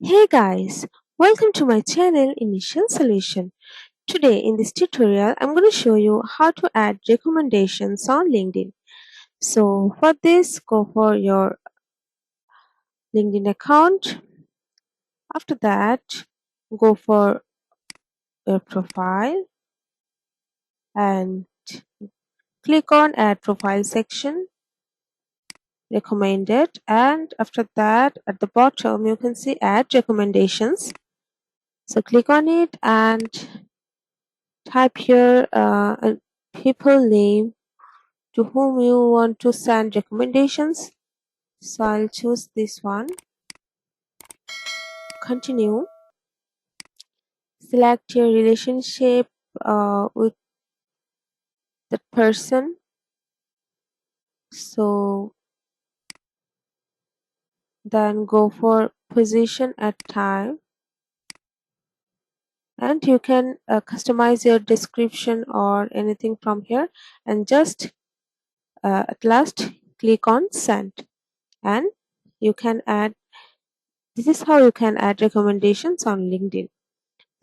Hey guys, welcome to my channel Initial Solution. Today in this tutorial I'm going to show you how to add recommendations on LinkedIn. So for this, go for your LinkedIn account. After that, go for your profile and click on add profile section, recommended, and after that at the bottom you can see add recommendations. So click on it and type here a people name to whom you want to send recommendations. So I'll choose this one. Continue. Select your relationship with that person. So then go for position at time, and you can customize your description or anything from here, and just at last click on send, and you can add. This is how you can add recommendations on LinkedIn.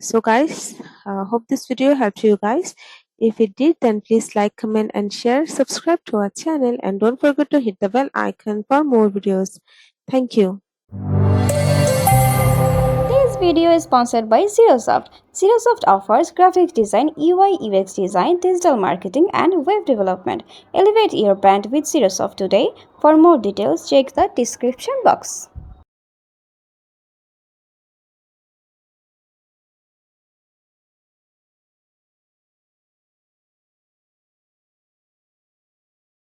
So guys, hope this video helped you guys. If it did, then please like, comment and share, subscribe to our channel, and don't forget to hit the bell icon for more videos. Thank you. This video is sponsored by Zerosoft. Zerosoft offers graphic design, UI UX design, digital marketing, and web development. Elevate your brand with Zerosoft today. For more details, check the description box.